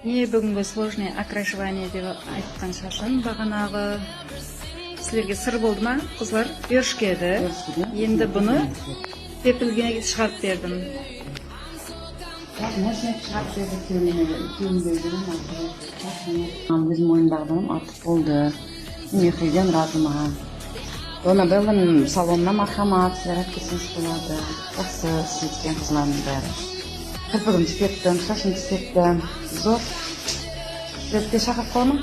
Не бүгінгі сложное окрашивание деп айтқан шашын бағанағы сілерге сыр болды ма, қызлар? Өршкеді. Енді бұны пепілге шығарып бердім. Машина шығарып берді, өзім ойындағым артық болды. Мехриден разыма. Оны білдім, салонына мархамат, сілер әткесіңіз болады. Жақсы сілеткен қызларының бәрі. Кірпігім түспеттім, шашым түспеттім. Зор. Сілетке шақырып қоймын.